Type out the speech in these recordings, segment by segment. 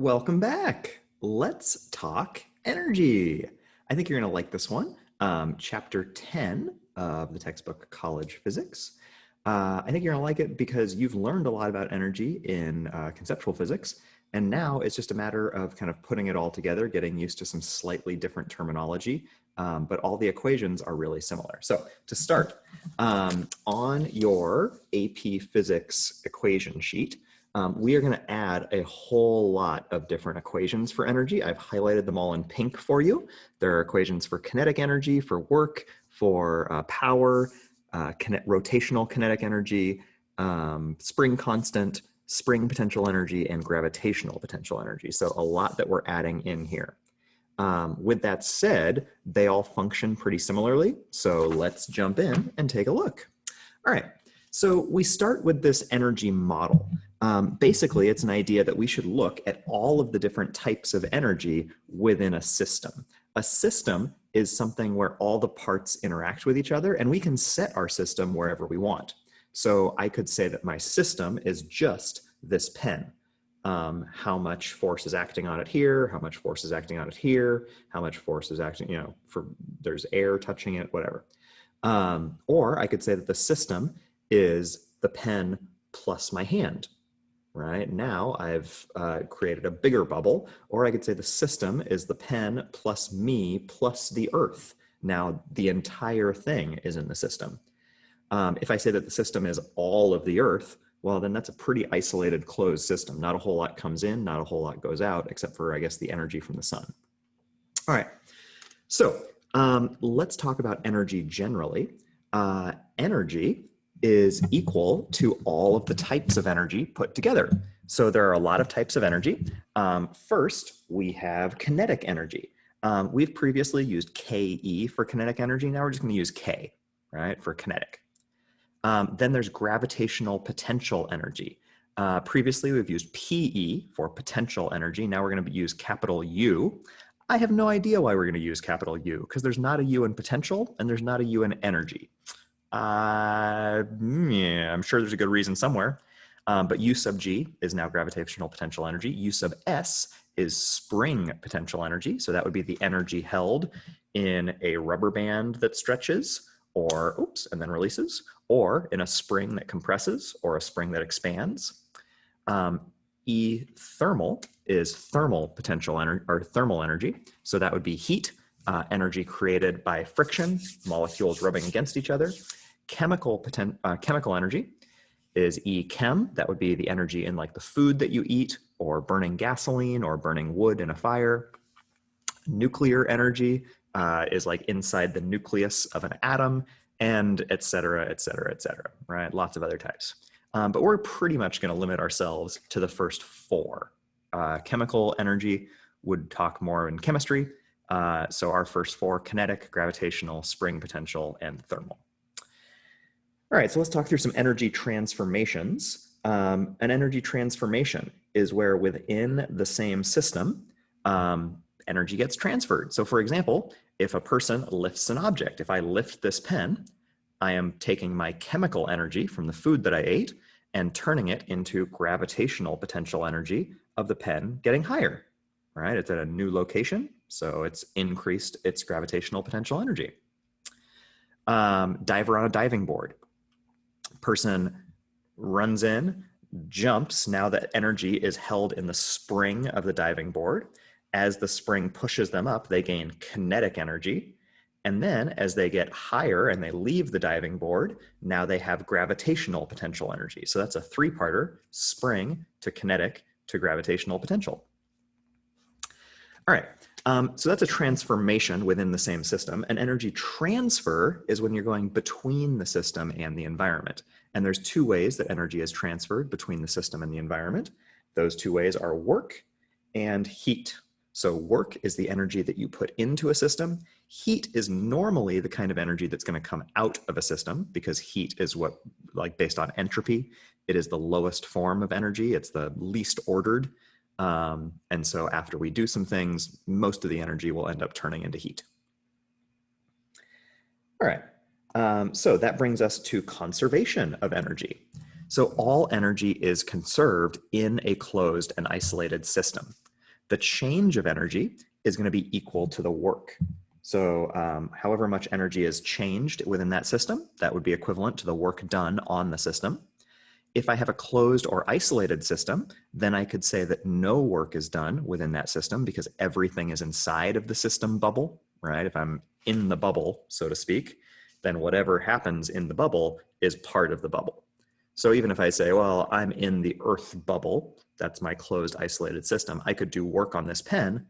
Welcome back. Let's talk energy. I think you're going to like this one. Chapter 10 of the textbook College Physics. I think you're going to like it because you've learned a lot about energy in conceptual physics, and now it's just a matter of kind of putting it all together, getting used to some slightly different terminology, but all the equations are really similar. So to start, on your AP Physics equation sheet, we are going to add a whole lot of different equations for energy. I've highlighted them all in pink for you. There are equations for kinetic energy, for work, for power, rotational kinetic energy, spring constant, spring potential energy, and gravitational potential energy. So a lot that we're adding in here. With that said, they all function pretty similarly. So let's jump in and take a look. All right, so we start with this energy model. Basically, it's an idea that we should look at all of the different types of energy within a system. A system is something where all the parts interact with each other, and we can set our system wherever we want. So I could say that my system is just this pen. How much force is acting on it here, how much force is acting on it here, how much force is acting, there's air touching it, whatever. Or I could say that the system is the pen plus my hand. Right now I've created a bigger bubble, or I could say the system is the pen plus me plus the earth. Now the entire thing is in the system. If I say that the system is all of the earth, well, then that's a pretty isolated closed system. Not a whole lot comes in, not a whole lot goes out, except for, I guess, the energy from the sun. All right, so let's talk about energy generally. Energy is equal to all of the types of energy put together. So there are a lot of types of energy. First, we have kinetic energy. We've previously used Ke for kinetic energy. Now we're just going to use K, right, for kinetic. Then there's gravitational potential energy. Previously, we've used Pe for potential energy. Now we're going to use capital U. I have no idea why we're going to use capital U, because there's not a U in potential and there's not a U in energy. Yeah, I'm sure there's a good reason somewhere, but U sub G is now gravitational potential energy. U sub S is spring potential energy. So that would be the energy held in a rubber band that stretches or, oops, and then releases, or in a spring that compresses or a spring that expands. E thermal is thermal potential energy or thermal energy. So that would be heat, energy created by friction, molecules rubbing against each other. Chemical energy is E-chem. That would be the energy in like the food that you eat, or burning gasoline, or burning wood in a fire. Nuclear energy is like inside the nucleus of an atom, and et cetera, et cetera, et cetera, right? Lots of other types. But we're pretty much going to limit ourselves to the first four. Chemical energy would talk more in chemistry. So our first four: kinetic, gravitational, spring potential, and thermal. All right, so let's talk through some energy transformations. An energy transformation is where within the same system, energy gets transferred. So for example, if a person lifts an object, if I lift this pen, I am taking my chemical energy from the food that I ate and turning it into gravitational potential energy of the pen getting higher, right? It's at a new location, so it's increased its gravitational potential energy. Diver on a diving board. Person runs in, jumps. Now that energy is held in the spring of the diving board. As the spring pushes them up, they gain kinetic energy. And then as they get higher and they leave the diving board, now they have gravitational potential energy. So that's a three-parter: spring to kinetic to gravitational potential. All right, so that's a transformation within the same system. An energy transfer is when you're going between the system and the environment. And there's two ways that energy is transferred between the system and the environment. Those two ways are work and heat. So work is the energy that you put into a system. Heat is normally the kind of energy that's going to come out of a system, because heat is what, like, based on entropy, it is the lowest form of energy. It's the least ordered. And so after we do some things, most of the energy will end up turning into heat. All right, so that brings us to conservation of energy. So all energy is conserved in a closed and isolated system. the change of energy is going to be equal to the work. So however much energy is changed within that system, that would be equivalent to the work done on the system. If I have a closed or isolated system, then I could say that no work is done within that system because everything is inside of the system bubble, right? If I'm in the bubble, so to speak, then whatever happens in the bubble is part of the bubble. So even if I say, well, I'm in the Earth bubble, that's my closed isolated system, I could do work on this pen,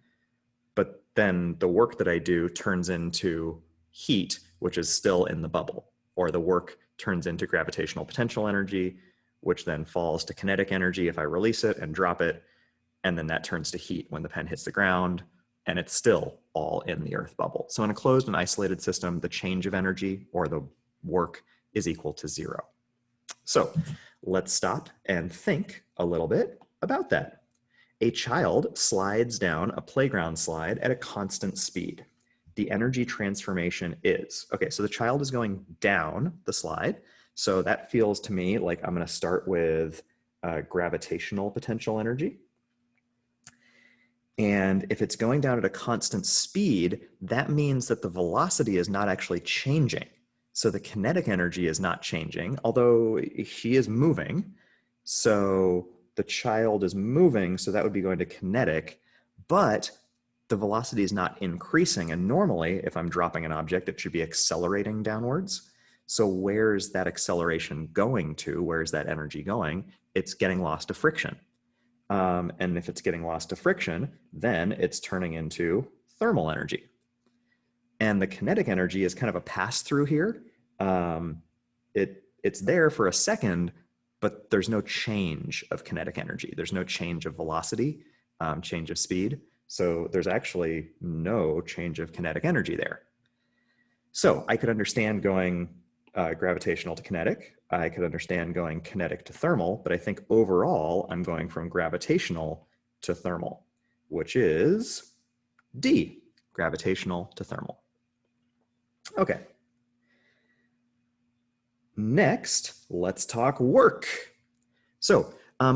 but then the work that I do turns into heat, which is still in the bubble, or the work turns into gravitational potential energy, which then falls to kinetic energy if I release it and drop it, and then that turns to heat when the pen hits the ground, and it's still all in the Earth bubble. So in a closed and isolated system, the change of energy, or the work, is equal to 0. So let's stop and think a little bit about that. A child slides down a playground slide at a constant speed. The energy transformation is, okay, so the child is going down the slide. So that feels to me like I'm going to start with gravitational potential energy. And if it's going down at a constant speed, that means that the velocity is not actually changing. So the kinetic energy is not changing, although she is moving. So the child is moving, so that would be going to kinetic, but the velocity is not increasing. And normally, if I'm dropping an object, it should be accelerating downwards. So where's that acceleration going to? Where's that energy going? It's getting lost to friction. And if it's getting lost to friction, then it's turning into thermal energy. And the kinetic energy is kind of a pass-through here. It's there for a second, but there's no change of kinetic energy. There's no change of velocity, change of speed. So there's actually no change of kinetic energy there. So I could understand going gravitational to kinetic. I could understand going kinetic to thermal, but I think overall I'm going from gravitational to thermal, which is D, gravitational to thermal. Okay. Next, let's talk work. So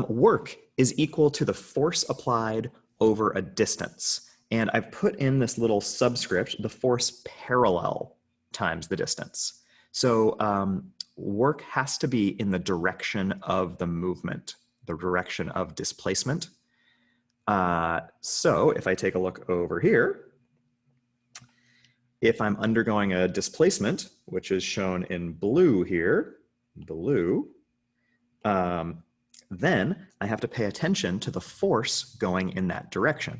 work is equal to the force applied over a distance. And I've put in this little subscript, the force parallel times the distance. So work has to be in the direction of the movement, the direction of displacement. So if I take a look over here, if I'm undergoing a displacement, which is shown in blue here, then I have to pay attention to the force going in that direction.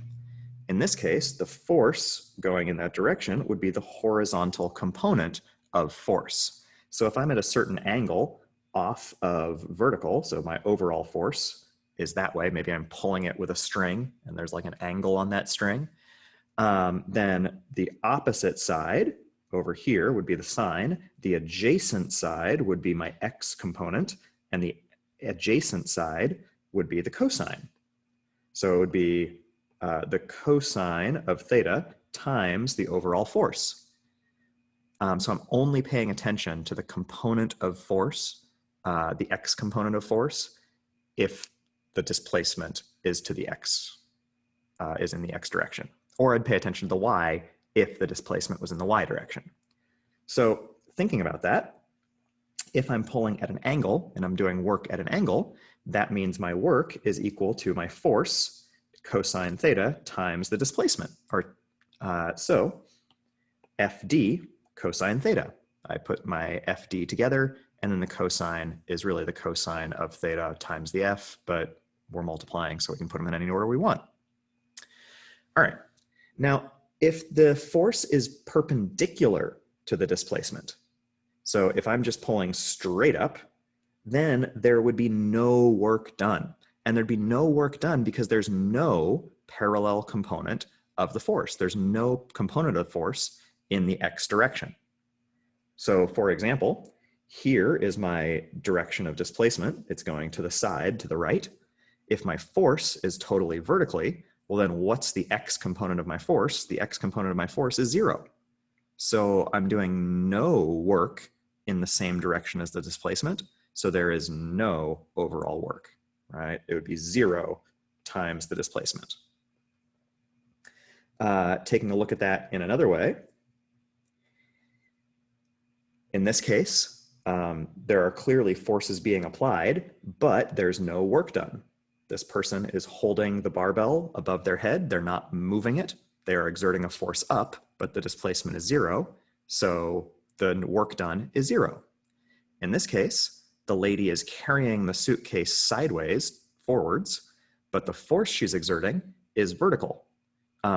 In this case, the force going in that direction would be the horizontal component of force. So if I'm at a certain angle off of vertical, so my overall force is that way, maybe I'm pulling it with a string and there's like an angle on that string, then the opposite side over here would be the sine, the adjacent side would be my x component, and the adjacent side would be the cosine. So it would be the cosine of theta times the overall force. So I'm only paying attention to the component of force, the x component of force, if the displacement is to the x, is in the x direction. Or I'd pay attention to the y if the displacement was in the y direction. So thinking about that, if I'm pulling at an angle and I'm doing work at an angle, that means my work is equal to my force, cosine theta, times the displacement. Or so FD cosine theta. I put my FD together, and then the cosine is really the cosine of theta times the F, but we're multiplying, so we can put them in any order we want. All right. Now, if the force is perpendicular to the displacement, so if I'm just pulling straight up, then there would be no work done. And there'd be no work done because there's no parallel component of the force. There's no component of force in the x direction. So for example, here is my direction of displacement. It's going to the side, to the right. If my force is totally vertically, well then what's the x component of my force? The x component of my force is 0. So I'm doing no work in the same direction as the displacement. So there is no overall work, right? It would be 0 times the displacement. Taking a look at that in another way, in this case, there are clearly forces being applied, but there's no work done. This person is holding the barbell above their head. They're not moving it. They are exerting a force up, but the displacement is 0. So the work done is 0. In this case, the lady is carrying the suitcase sideways, forwards, but the force she's exerting is vertical.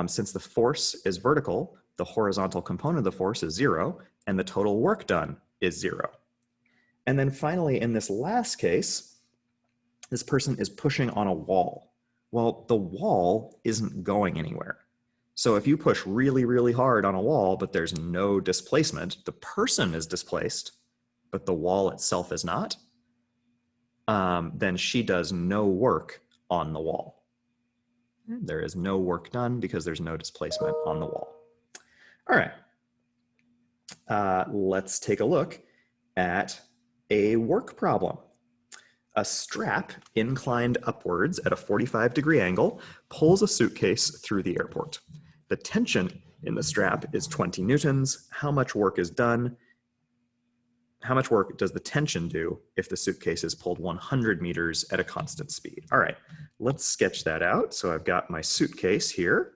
Since the force is vertical, the horizontal component of the force is 0, and the total work done is 0. And then finally, in this last case, this person is pushing on a wall. Well, the wall isn't going anywhere. So if you push really, really hard on a wall, but there's no displacement, the person is displaced, but the wall itself is not, then she does no work on the wall. There is no work done because there's no displacement on the wall. All right. Let's take a look at a work problem. A strap inclined upwards at a 45-degree angle pulls a suitcase through the airport. The tension in the strap is 20 newtons. How much work is done? How much work does the tension do if the suitcase is pulled 100 meters at a constant speed? All right, let's sketch that out. So I've got my suitcase here.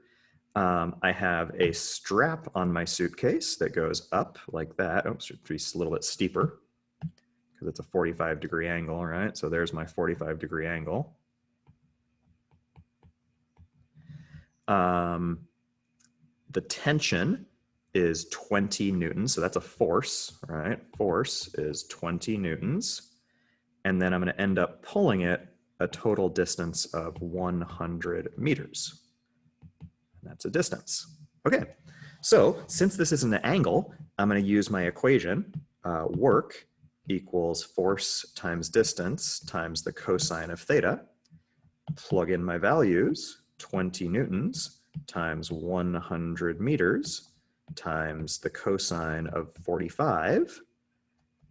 I have a strap on my suitcase that goes up like that. Oh, should be a little bit steeper because it's a 45-degree angle, right? So there's my 45-degree angle. The tension is 20 newtons, so that's a force, right? Force is 20 newtons. And then I'm going to end up pulling it a total distance of 100 meters. That's a distance. Okay, so since this is an angle, I'm going to use my equation. Work equals force times distance times the cosine of theta. Plug in my values, 20 newtons times 100 meters times the cosine of 45.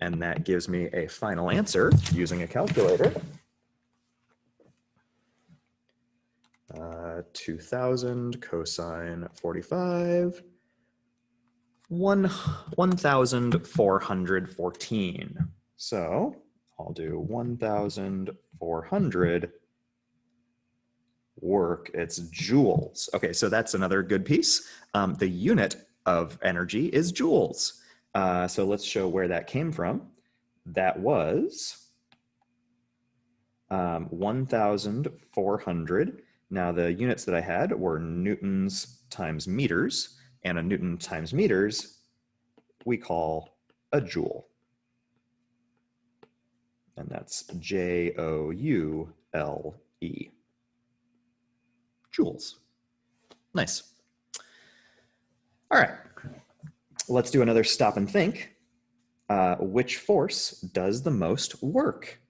And that gives me a final answer using a calculator. 2000 cosine 45, 1,414. So I'll do 1,400 work. It's joules. Okay, so that's another good piece. The unit of energy is joules. So let's show where that came from. That was 1,400. Now the units that I had were newtons times meters, and a newton times meters we call a joule. And that's Joule. Joules. Nice. All right, let's do another stop and think. Which force does the most work?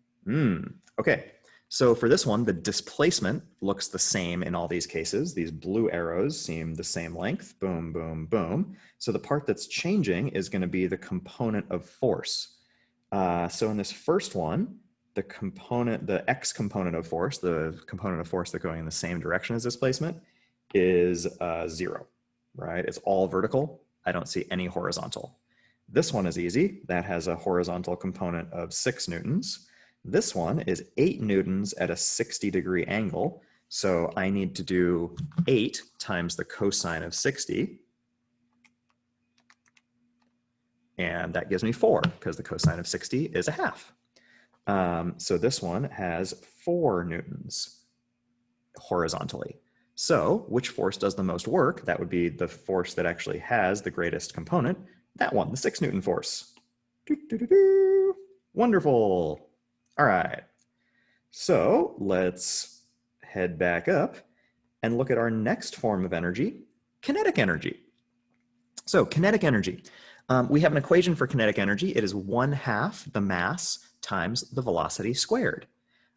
Okay, so for this one, the displacement looks the same in all these cases. These blue arrows seem the same length, boom, boom, boom. So the part that's changing is going to be the component of force. So in this first one, the x component of force, the component of force that's going in the same direction as displacement, is 0, right? It's all vertical. I don't see any horizontal. This one is easy. That has a horizontal component of 6 newtons. This one is 8 newtons at a 60-degree angle. So I need to do 8 times the cosine of 60. And that gives me 4, because the cosine of 60 is a half. So this one has 4 newtons horizontally. So which force does the most work? That would be the force that actually has the greatest component. That one, the 6 Newton force. Wonderful. All right. So let's head back up and look at our next form of energy, kinetic energy. So kinetic energy. We have an equation for kinetic energy. It is 1/2 the mass times the velocity squared.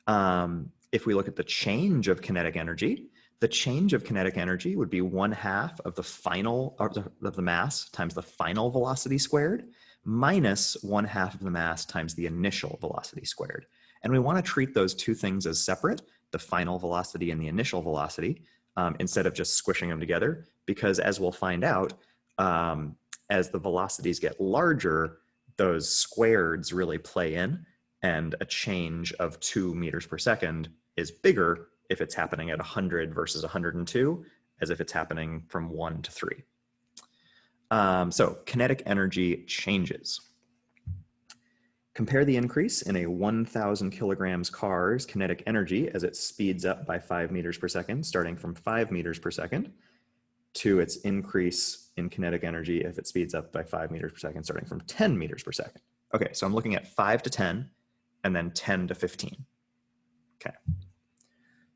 If we look at the change of kinetic energy, the change of kinetic energy would be 1/2 of the final of the mass times the final velocity squared minus 1/2 of the mass times the initial velocity squared. And we want to treat those two things as separate, the final velocity and the initial velocity. instead of just squishing them together, because as we'll find out, as the velocities get larger, those squareds really play in, and a change of 2 meters per second is bigger if it's happening at 100 versus 102, as if it's happening from 1 to 3. So kinetic energy changes. Compare the increase in a 1,000 kilograms car's kinetic energy as it speeds up by 5 meters per second, starting from 5 meters per second, to its increase in kinetic energy if it speeds up by 5 meters per second, starting from 10 meters per second. Okay, so I'm looking at 5 to 10, and then 10 to 15. Okay.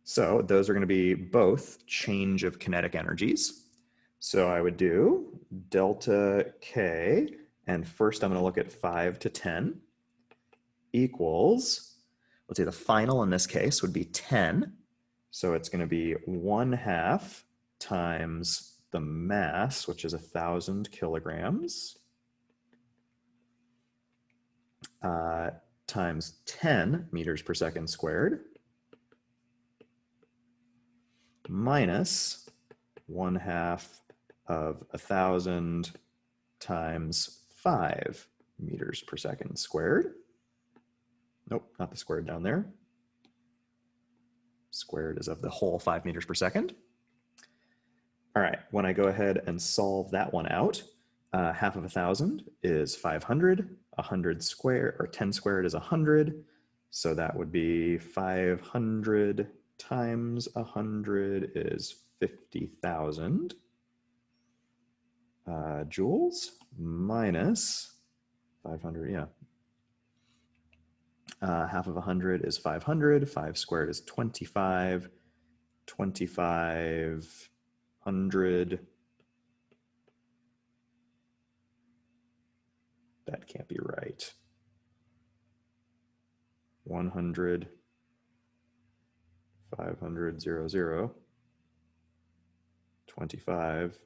So those are going to be both change of kinetic energies. So I would do delta K, and first I'm going to look at 5 to 10 equals, let's say the final in this case would be 10. So it's going to be 1/2 times the mass, which is 1,000 kilograms, times 10 meters per second squared, minus 1/2 of 1,000 times 5 meters per second squared. Nope, not the squared down there. Squared is of the whole 5 meters per second. All right, when I go ahead and solve that one out, 1/2 of 1,000 is 500. 100 squared, or 10 squared is 100. So that would be 500 times 100 is 50,000 joules, minus 500, yeah. 1/2 of 100 is 500. 5 squared is 25. 2,500. That can't be right. 100, 500, 0, 0. 25,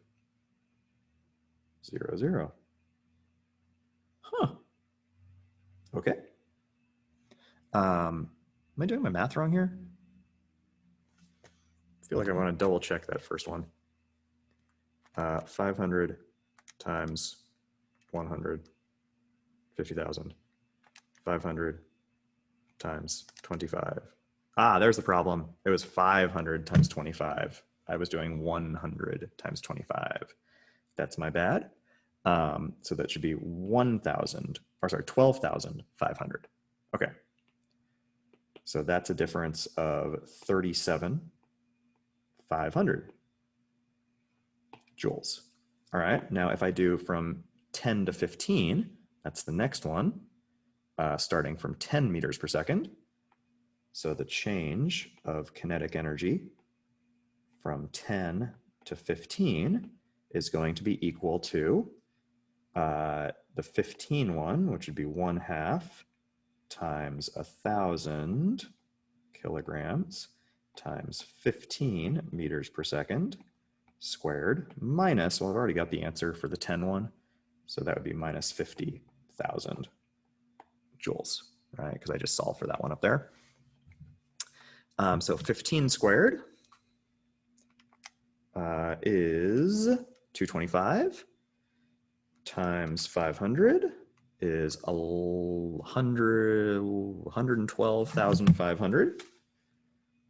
0, 0. Huh. Okay. Am I doing my math wrong here? I feel like I want to double check that first one. 500 times 100, 50,000. 500 times 25. Ah, there's the problem. It was 500 times 25. I was doing 100 times 25. That's my bad. So that should be 12,500. Okay. So that's a difference of 37,500 joules. All right, now if I do from 10 to 15, that's the next one, starting from 10 meters per second. So the change of kinetic energy from 10 to 15 is going to be equal to the 15 one, which would be 1/2 times 1,000 kilograms times 15 meters per second squared, minus, well, I've already got the answer for the 10 one, so that would be minus 50,000 joules, right? Because I just solved for that one up there. So 15 squared is 225 times 500 is 112,500.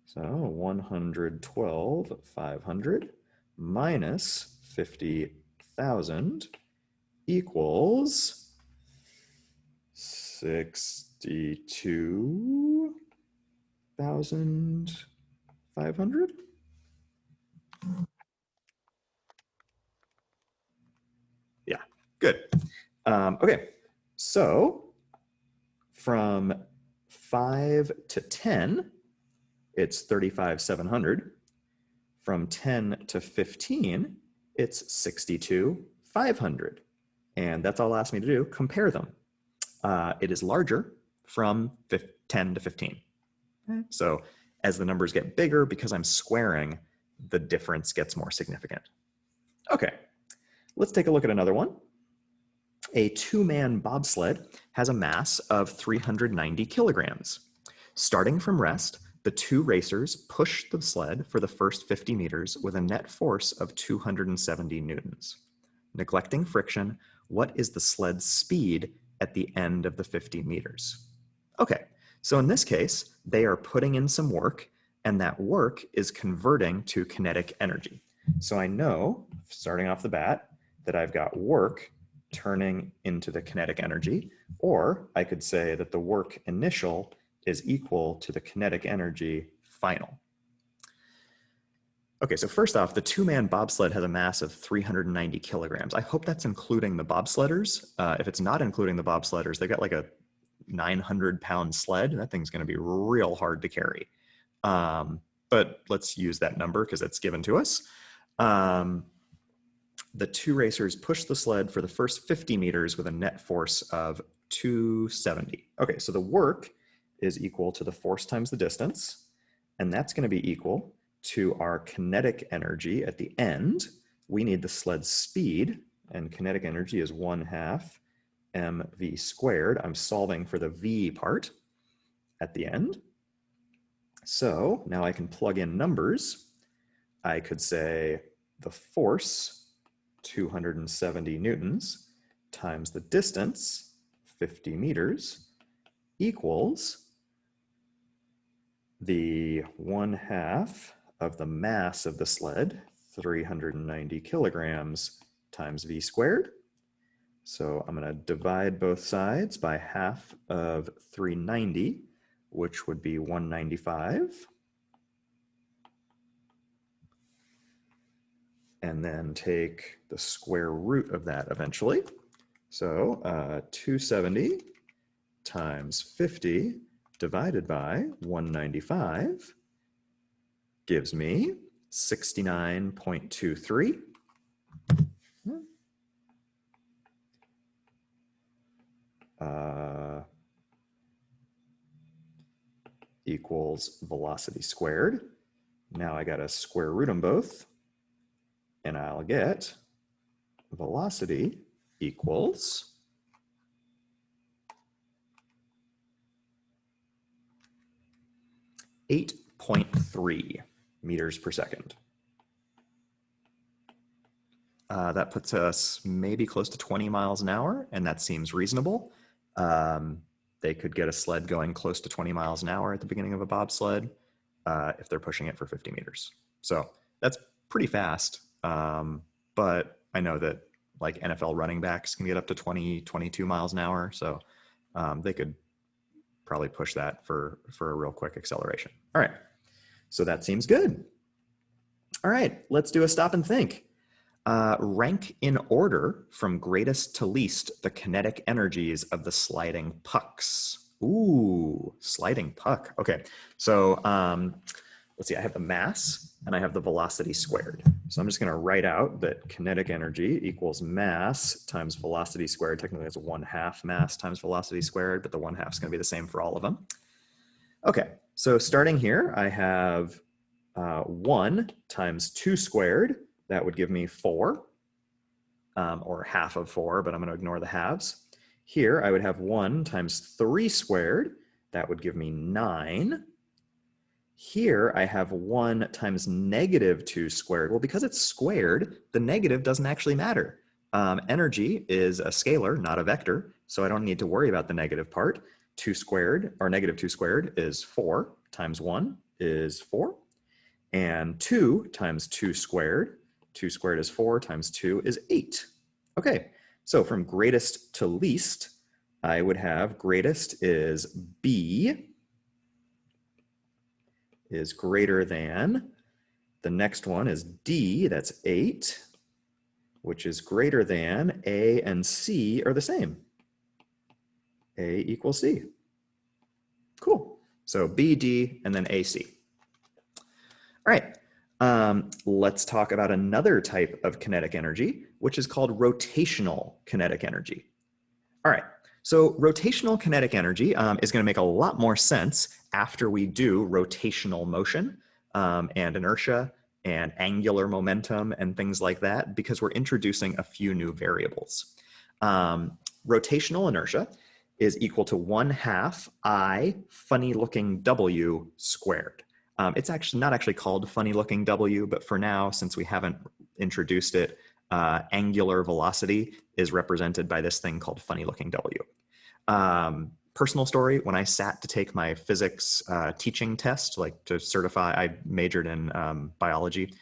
So 112,500 minus 50,000 equals 62,500. Yeah, good. Okay, so from 5 to 10, it's 35,700. From 10 to 15, it's 62,500. And that's all it asked me to do, compare them. It is larger from 10 to 15. So as the numbers get bigger, because I'm squaring, the difference gets more significant. Okay, let's take a look at another one. A 2-man bobsled has a mass of 390 kilograms. Starting from rest, The two racers push the sled for the first 50 meters with a net force of 270 newtons. Neglecting friction, what is the sled's speed at the end of the 50 meters? Okay, so in this case, they are putting in some work, and that work is converting to kinetic energy. So I know, starting off the bat, that I've got work turning into the kinetic energy, or I could say that the work initial is equal to the kinetic energy final. Okay, so first off, the two-man bobsled has a mass of 390 kilograms. I hope that's including the bobsledders. If it's not including the bobsledders, they've got like a 900-pound sled. That thing's going to be real hard to carry. But let's use that number because it's given to us. The two racers push the sled for the first 50 meters with a net force of 270. Okay, so the work is equal to the force times the distance, and that's going to be equal to our kinetic energy at the end. We need the sled's speed, and kinetic energy is 1/2 mv squared. I'm solving for the v part at the end. So now I can plug in numbers. I could say the force, 270 newtons, times the distance, 50 meters, equals the 1/2 of the mass of the sled, 390 kilograms, times v squared. So I'm going to divide both sides by 1/2 of 390, which would be 195. And then take the square root of that eventually. So 270 times 50 divided by 195 gives me 69.23. Equals velocity squared. Now I got to square root them both, and I'll get velocity equals 8.3 meters per second. That puts us maybe close to 20 miles an hour, and that seems reasonable. They could get a sled going close to 20 miles an hour at the beginning of a bobsled if they're pushing it for 50 meters. So that's pretty fast. But I know that like NFL running backs can get up to 20, 22 miles an hour. So they could probably push that for a real quick acceleration. All right, so that seems good. All right, let's do a stop and think. Rank in order from greatest to least the kinetic energies of the sliding pucks. Ooh, sliding puck. Okay, so let's see, I have the mass and I have the velocity squared. So I'm just going to write out that kinetic energy equals mass times velocity squared. Technically it's 1/2 mass times velocity squared, but the 1/2 is going to be the same for all of them. Okay, so starting here, I have 1 times 2 squared. That would give me 4, or 1/2 of 4, but I'm going to ignore the halves. Here I would have 1 times 3 squared. That would give me 9. Here I have 1 times -2 squared. Well, because it's squared, the negative doesn't actually matter. Energy is a scalar, not a vector, so I don't need to worry about the negative part. 2 squared, or -2 squared, is 4 times 1 is 4. And 2 times 2 squared, 2 squared is 4 times 2 is 8. Okay, so from greatest to least, I would have greatest is B is greater than, the next one is D, that's 8, which is greater than, A and C are the same. A equals C. Cool. So B, D, and then AC. All right. Let's talk about another type of kinetic energy, which is called rotational kinetic energy. All right. So rotational kinetic energy is going to make a lot more sense after we do rotational motion and inertia and angular momentum and things like that, because we're introducing a few new variables. Rotational inertia is equal to 1/2 I funny looking W squared. It's actually not actually called funny looking W, but for now, since we haven't introduced it, angular velocity is represented by this thing called funny looking W. Personal story, when I sat to take my physics teaching test, like to certify, I majored in biology,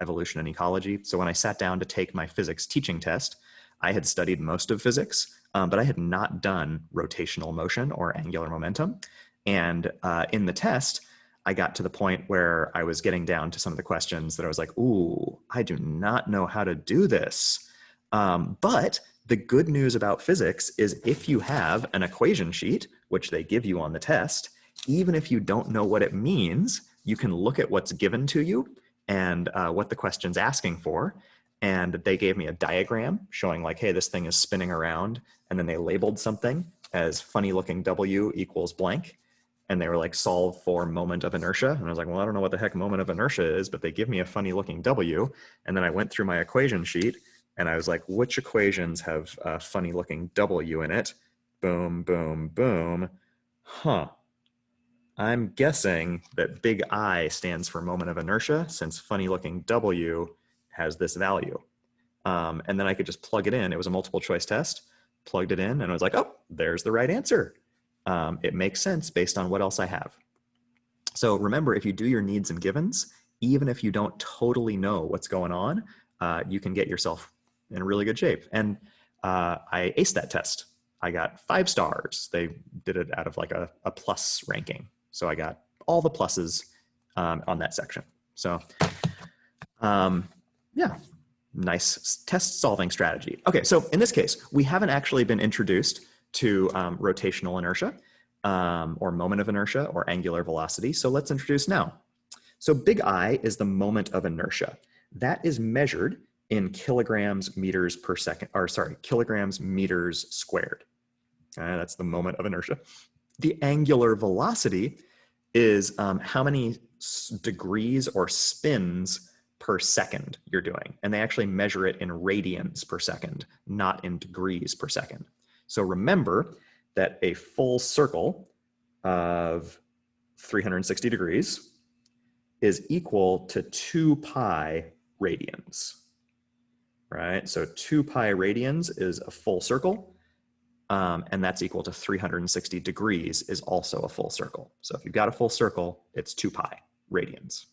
evolution and ecology. So when I sat down to take my physics teaching test, I had studied most of physics, but I had not done rotational motion or angular momentum. And in the test, I got to the point where I was getting down to some of the questions that I was like, ooh, I do not know how to do this. But the good news about physics is if you have an equation sheet, which they give you on the test, even if you don't know what it means, you can look at what's given to you and what the question's asking for. And they gave me a diagram showing like, hey, this thing is spinning around. And then they labeled something as funny looking W equals blank. And they were like, solve for moment of inertia. And I was like, well, I don't know what the heck moment of inertia is, but they give me a funny looking W. And then I went through my equation sheet and I was like, which equations have a funny looking W in it? Boom, boom, boom. Huh. I'm guessing that big I stands for moment of inertia since funny looking W has this value. And then I could just plug it in. It was a multiple choice test, plugged it in and I was like, oh, there's the right answer. It makes sense based on what else I have. So remember, if you do your needs and givens, even if you don't totally know what's going on, you can get yourself in really good shape. And I aced that test. I got 5 stars. They did it out of like a plus ranking. So I got all the pluses on that section. So yeah, nice test solving strategy. Okay, so in this case, we haven't actually been introduced to rotational inertia or moment of inertia or angular velocity. So let's introduce now. So big I is the moment of inertia. That is measured in kilograms meters per second, or sorry, kilograms meters squared. That's the moment of inertia. The angular velocity is how many degrees or spins per second you're doing. And they actually measure it in radians per second, not in degrees per second. So remember that a full circle of 360 degrees is equal to 2 pi radians, right? So 2 pi radians is a full circle, and that's equal to 360 degrees is also a full circle. So if you've got a full circle, it's 2 pi radians.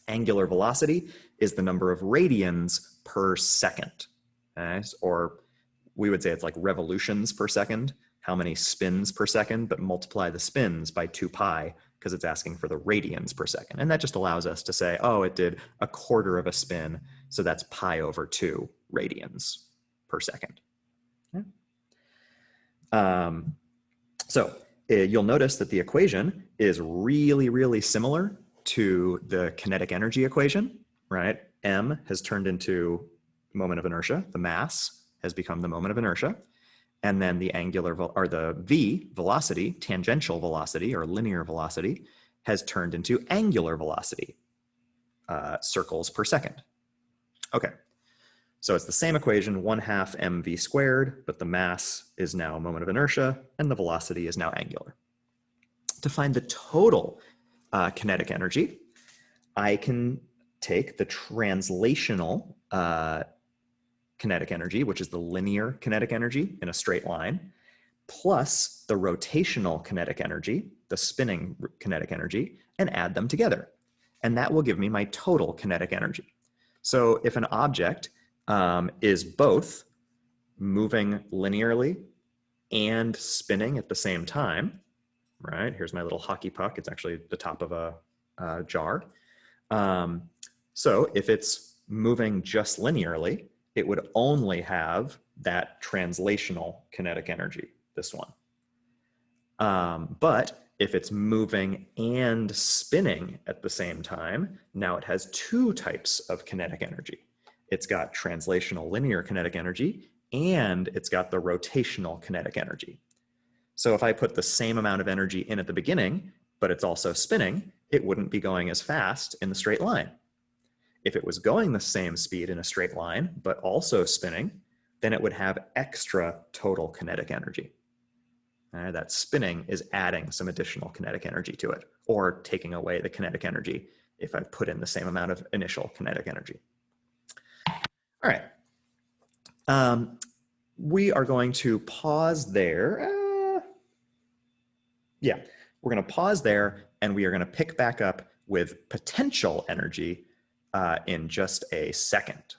Angular velocity is the number of radians per second, okay? Or we would say it's like revolutions per second, how many spins per second, but multiply the spins by 2 pi because it's asking for the radians per second. And that just allows us to say, oh, it did a quarter of a spin, so that's pi over 2 radians per second. Okay. So you'll notice that the equation is really, really similar to the kinetic energy equation, right? M has turned into moment of inertia. The mass has become the moment of inertia. And then the angular, or the V, velocity, tangential velocity or linear velocity, has turned into angular velocity, circles per second. Okay, so it's the same equation, 1/2 mv squared, but the mass is now moment of inertia and the velocity is now angular. To find the total kinetic energy, I can take the translational kinetic energy, which is the linear kinetic energy in a straight line, plus the rotational kinetic energy, the spinning kinetic energy, and add them together. And that will give me my total kinetic energy. So if an object is both moving linearly and spinning at the same time, right? Here's my little hockey puck. It's actually the top of a jar. So if it's moving just linearly, it would only have that translational kinetic energy, this one. But if it's moving and spinning at the same time, now it has 2 types of kinetic energy. It's got translational linear kinetic energy, and it's got the rotational kinetic energy. So if I put the same amount of energy in at the beginning, but it's also spinning, it wouldn't be going as fast in the straight line. If it was going the same speed in a straight line, but also spinning, then it would have extra total kinetic energy. That spinning is adding some additional kinetic energy to it, or taking away the kinetic energy if I've put in the same amount of initial kinetic energy. All right. We are going to pause there. Yeah, we're going to pause there, and we are going to pick back up with potential energy in just a second.